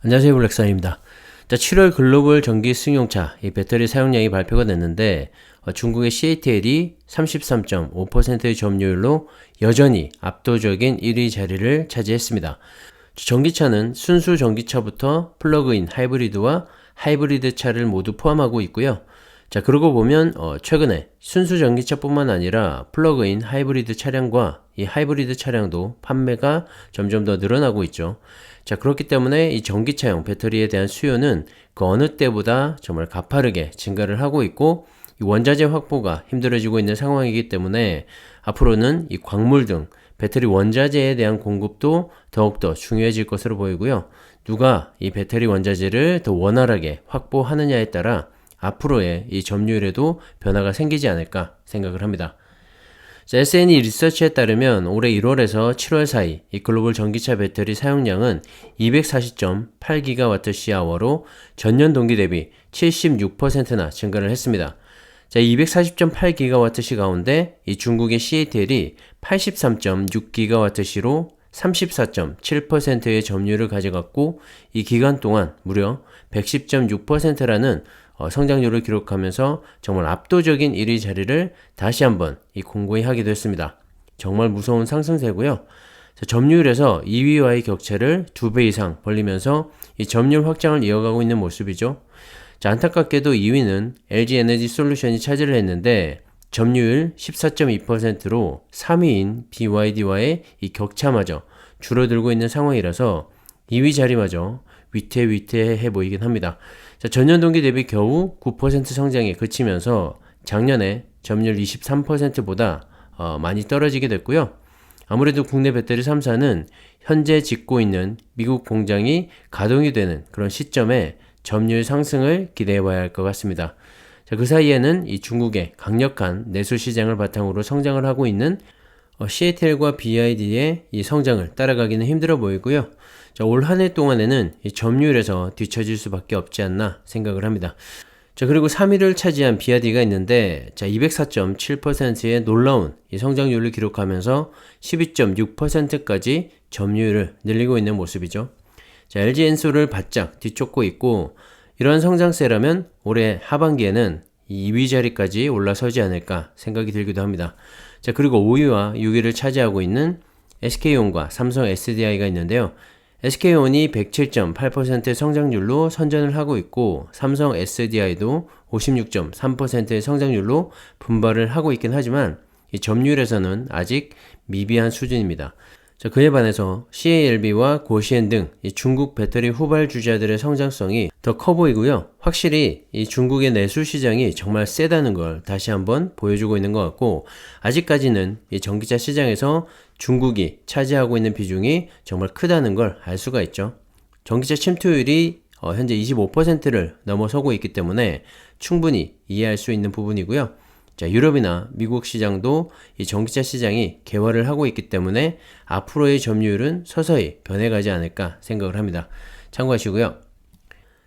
안녕하세요, 블랙사입니다. 자, 7월 글로벌 전기 승용차 이 배터리 사용량이 발표가 됐는데 중국의 CATL이 33.5%의 점유율로 여전히 압도적인 1위 자리를 차지했습니다. 전기차는 순수 전기차부터 플러그인 하이브리드와 하이브리드 차를 모두 포함하고 있고요. 자, 그러고 보면 최근에 순수 전기차뿐만 아니라 플러그인 하이브리드 차량과 이 하이브리드 차량도 판매가 점점 더 늘어나고 있죠. 자, 그렇기 때문에 이 전기차용 배터리에 대한 수요는 그 어느 때보다 정말 가파르게 증가를 하고 있고, 이 원자재 확보가 힘들어지고 있는 상황이기 때문에 앞으로는 이 광물 등 배터리 원자재에 대한 공급도 더욱더 중요해질 것으로 보이고요. 누가 이 배터리 원자재를 더 원활하게 확보하느냐에 따라 앞으로의 이 점유율에도 변화가 생기지 않을까 생각을 합니다. 자, SNE 리서치에 따르면 올해 1월에서 7월 사이 이 글로벌 전기차 배터리 사용량은 240.8GWh로 전년 동기 대비 76%나 증가를 했습니다. 자, 240.8GWh 가운데 이 중국의 CATL이 83.6GWh로 34.7%의 점유율을 가져갔고, 이 기간 동안 무려 110.6%라는 성장률을 기록하면서 정말 압도적인 1위 자리를 다시 한번 공고히 하기도 했습니다. 정말 무서운 상승세고요. 자, 점유율에서 2위와의 격차를 2배 이상 벌리면서 이 점유율 확장을 이어가고 있는 모습이죠. 자, 안타깝게도 2위는 LG에너지 솔루션이 차지를 했는데 점유율 14.2%로 3위인 BYD와의 이 격차마저 줄어들고 있는 상황이라서 2위 자리마저 위태위태해 보이긴 합니다. 자, 전년 동기 대비 겨우 9% 성장에 그치면서 작년에 점유율 23%보다 많이 떨어지게 됐고요. 아무래도 국내 배터리 3사는 현재 짓고 있는 미국 공장이 가동이 되는 그런 시점에 점유율 상승을 기대해 봐야 할 것 같습니다. 자, 그 사이에는 이 중국의 강력한 내수 시장을 바탕으로 성장을 하고 있는 CATL과 BYD의 이 성장을 따라가기는 힘들어 보이고요. 자, 올 한 해 동안에는 이 점유율에서 뒤처질 수밖에 없지 않나 생각을 합니다. 자, 그리고 3위를 차지한 BYD가 있는데, 자, 204.7%의 놀라운 이 성장률을 기록하면서 12.6%까지 점유율을 늘리고 있는 모습이죠. 자, LG 엔솔을 바짝 뒤쫓고 있고, 이런 성장세라면 올해 하반기에는 이 2위 자리까지 올라서지 않을까 생각이 들기도 합니다. 자, 그리고 5위와 6위를 차지하고 있는 SK온과 삼성 SDI가 있는데요. SK온이 107.8%의 성장률로 선전을 하고 있고, 삼성 SDI도 56.3%의 성장률로 분발을 하고 있긴 하지만 이 점유율에서는 아직 미비한 수준입니다. 자, 그에 반해서 CALB와 고시엔 등 이 중국 배터리 후발주자들의 성장성이 더 커 보이고요. 확실히 이 중국의 내수 시장이 정말 세다는 걸 다시 한번 보여주고 있는 것 같고, 아직까지는 이 전기차 시장에서 중국이 차지하고 있는 비중이 정말 크다는 걸 알 수가 있죠. 전기차 침투율이 현재 25%를 넘어서고 있기 때문에 충분히 이해할 수 있는 부분이고요. 자, 유럽이나 미국 시장도 이 전기차 시장이 개화를 하고 있기 때문에 앞으로의 점유율은 서서히 변해가지 않을까 생각을 합니다. 참고하시고요.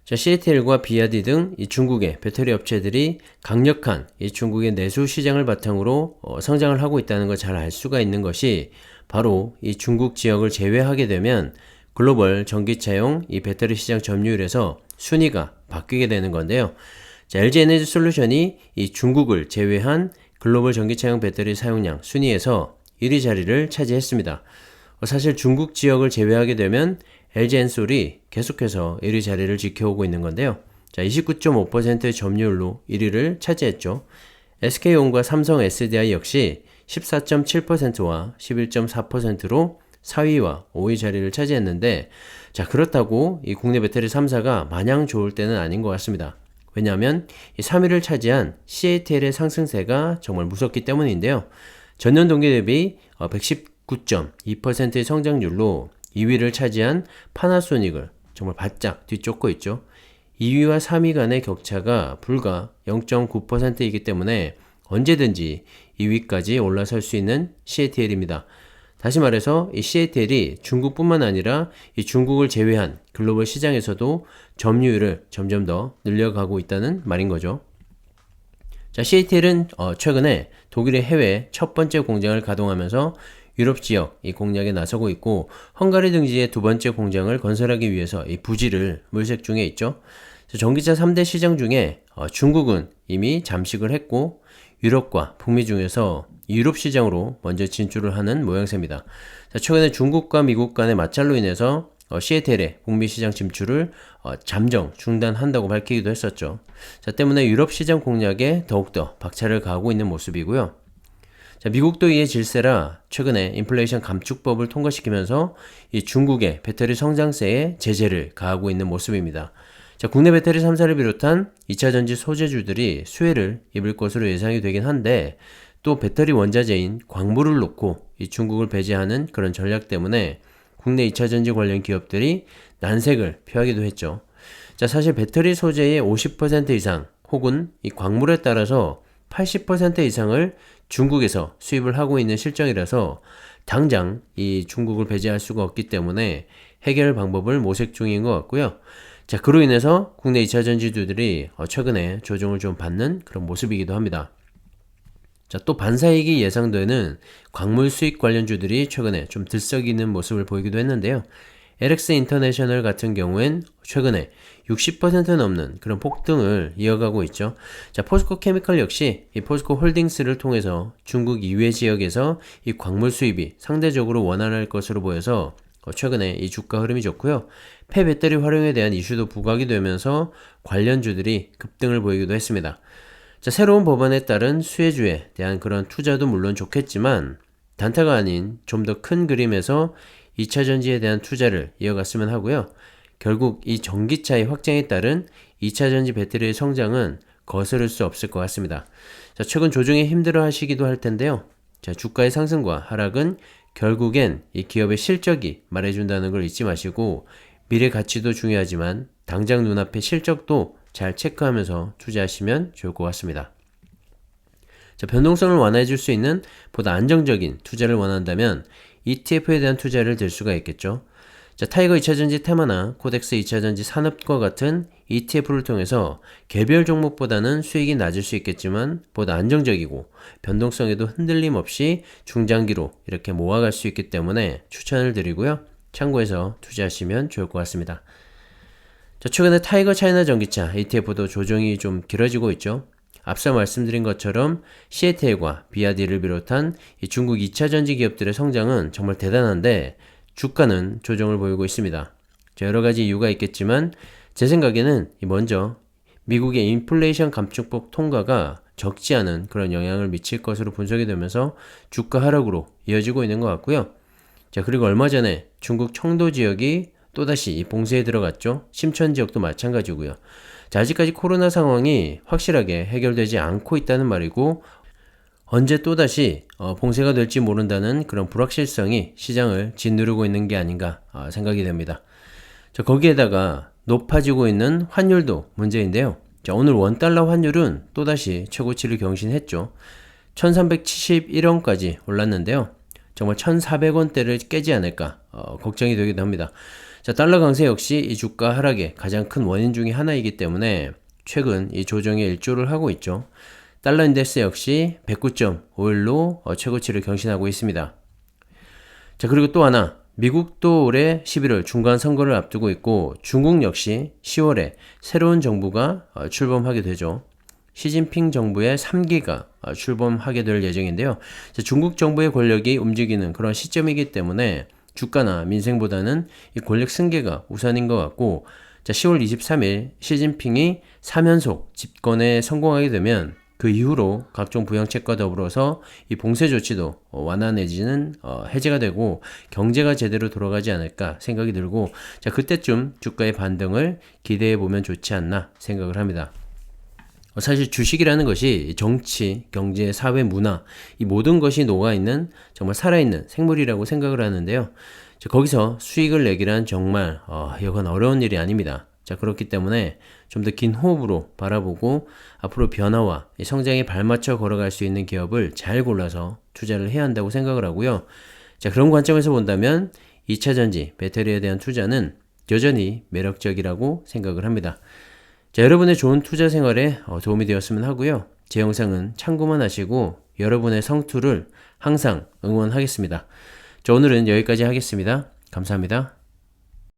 자, CATL과 BYD 등 이 중국의 배터리 업체들이 강력한 이 중국의 내수 시장을 바탕으로 성장을 하고 있다는 걸 잘 알 수가 있는 것이 바로 이 중국 지역을 제외하게 되면 글로벌 전기차용 이 배터리 시장 점유율에서 순위가 바뀌게 되는 건데요. 자, LG 에너지 솔루션이 이 중국을 제외한 글로벌 전기차용 배터리 사용량 순위에서 1위 자리를 차지했습니다. 사실 중국 지역을 제외하게 되면 LG 엔솔이 계속해서 1위 자리를 지켜오고 있는 건데요. 자, 29.5%의 점유율로 1위를 차지했죠. SK온과 삼성 SDI 역시 14.7%와 11.4%로 4위와 5위 자리를 차지했는데, 자, 그렇다고 이 국내 배터리 3사가 마냥 좋을 때는 아닌 것 같습니다. 왜냐하면 이 3위를 차지한 CATL의 상승세가 정말 무섭기 때문인데요. 전년 동기 대비 119.2%의 성장률로 2위를 차지한 파나소닉을 정말 바짝 뒤쫓고 있죠. 2위와 3위 간의 격차가 불과 0.9%이기 때문에 언제든지 2위까지 올라설 수 있는 CATL입니다. 다시 말해서 이 CATL이 중국뿐만 아니라 이 중국을 제외한 글로벌 시장에서도 점유율을 점점 더 늘려가고 있다는 말인 거죠. 자, CATL은 최근에 독일의 해외 첫 번째 공장을 가동하면서 유럽 지역 이 공략에 나서고 있고 헝가리 등지에 두 번째 공장을 건설하기 위해서 이 부지를 물색 중에 있죠. 전기차 3대 시장 중에 중국은 이미 잠식을 했고 유럽과 북미 중에서 유럽 시장으로 먼저 진출을 하는 모양새입니다. 최근에 중국과 미국 간의 마찰로 인해서 시애틀의 북미 시장 진출을 잠정 중단한다고 밝히기도 했었죠. 때문에 유럽 시장 공략에 더욱더 박차를 가하고 있는 모습이고요. 미국도 이에 질세라 최근에 인플레이션 감축법을 통과시키면서 이 중국의 배터리 성장세에 제재를 가하고 있는 모습입니다. 국내 배터리 3사를 비롯한 2차전지 소재주들이 수혜를 입을 것으로 예상이 되긴 한데 또 배터리 원자재인 광물을 놓고 이 중국을 배제하는 그런 전략 때문에 국내 2차전지 관련 기업들이 난색을 표하기도 했죠. 사실 배터리 소재의 50% 이상 혹은 이 광물에 따라서 80% 이상을 중국에서 수입을 하고 있는 실정이라서 당장 이 중국을 배제할 수가 없기 때문에 해결 방법을 모색 중인 것 같고요. 그로 인해서 국내 2차전지주들이 최근에 조정을 좀 받는 그런 모습이기도 합니다. 또 반사이익이 예상되는 광물 수익 관련주들이 최근에 좀 들썩이는 모습을 보이기도 했는데요. LX 인터내셔널 같은 경우엔 최근에 60% 넘는 그런 폭등을 이어가고 있죠. 포스코 케미컬 역시 이 포스코 홀딩스를 통해서 중국 이외 지역에서 이 광물 수입이 상대적으로 원활할 것으로 보여서 최근에 이 주가 흐름이 좋고요. 폐배터리 활용에 대한 이슈도 부각이 되면서 관련주들이 급등을 보이기도 했습니다. 새로운 법안에 따른 수혜주에 대한 그런 투자도 물론 좋겠지만 단타가 아닌 좀 더 큰 그림에서 2차전지에 대한 투자를 이어갔으면 하고요. 결국 이 전기차의 확장에 따른 2차전지 배터리의 성장은 거스를 수 없을 것 같습니다. 최근 조정에 힘들어 하시기도 할 텐데요. 주가의 상승과 하락은 결국엔 이 기업의 실적이 말해준다는 걸 잊지 마시고 미래 가치도 중요하지만 당장 눈앞의 실적도 잘 체크하면서 투자하시면 좋을 것 같습니다. 변동성을 완화해 줄 수 있는 보다 안정적인 투자를 원한다면 ETF에 대한 투자를 들 수가 있겠죠. 타이거 2차전지 테마나 코덱스 2차전지 산업과 같은 ETF를 통해서 개별 종목보다는 수익이 낮을 수 있겠지만 보다 안정적이고 변동성에도 흔들림 없이 중장기로 이렇게 모아갈 수 있기 때문에 추천을 드리고요. 참고해서 투자하시면 좋을 것 같습니다. 최근에 타이거 차이나 전기차 ETF도 조정이 좀 길어지고 있죠. 앞서 말씀드린 것처럼 시애틀과 비아디를 비롯한 이 중국 2차전지 기업들의 성장은 정말 대단한데 주가는 조정을 보이고 있습니다. 여러가지 이유가 있겠지만 제 생각에는 먼저 미국의 인플레이션 감축법 통과가 적지 않은 그런 영향을 미칠 것으로 분석이 되면서 주가 하락으로 이어지고 있는 것 같고요. 그리고 얼마 전에 중국 청도 지역이 또다시 이 봉쇄에 들어갔죠. 심천 지역도 마찬가지고요. 아직까지 코로나 상황이 확실하게 해결되지 않고 있다는 말이고 언제 또다시 봉쇄가 될지 모른다는 그런 불확실성이 시장을 짓누르고 있는 게 아닌가 생각이 됩니다. 거기에다가 높아지고 있는 환율도 문제인데요. 오늘 원달러 환율은 또다시 최고치를 경신했죠. 1371원까지 올랐는데요. 정말 1400원대를 깨지 않을까 걱정이 되기도 합니다. 달러 강세 역시 이 주가 하락의 가장 큰 원인 중에 하나이기 때문에 최근 이 조정에 일조를 하고 있죠. 달러 인덱스 역시 109.51로 최고치를 경신하고 있습니다. 그리고 또 하나, 미국도 올해 11월 중간 선거를 앞두고 있고 중국 역시 10월에 새로운 정부가 출범하게 되죠. 시진핑 정부의 3기가 출범하게 될 예정인데요. 중국 정부의 권력이 움직이는 그런 시점이기 때문에 주가나 민생보다는 이 권력 승계가 우선인 것 같고 10월 23일 시진핑이 3연속 집권에 성공하게 되면 그 이후로 각종 부양책과 더불어서 이 봉쇄 조치도 완화 내지는 해제가 되고 경제가 제대로 돌아가지 않을까 생각이 들고 그때쯤 주가의 반등을 기대해 보면 좋지 않나 생각을 합니다. 사실 주식이라는 것이 정치, 경제, 사회, 문화 이 모든 것이 녹아있는 정말 살아있는 생물이라고 생각을 하는데요. 거기서 수익을 내기란 정말 이건 어려운 일이 아닙니다. 그렇기 때문에 좀 더 긴 호흡으로 바라보고 앞으로 변화와 성장에 발맞춰 걸어갈 수 있는 기업을 잘 골라서 투자를 해야 한다고 생각을 하고요. 그런 관점에서 본다면 2차전지 배터리에 대한 투자는 여전히 매력적이라고 생각을 합니다. 여러분의 좋은 투자 생활에 도움이 되었으면 하고요. 제 영상은 참고만 하시고 여러분의 성투를 항상 응원하겠습니다. 자, 오늘은 여기까지 하겠습니다. 감사합니다.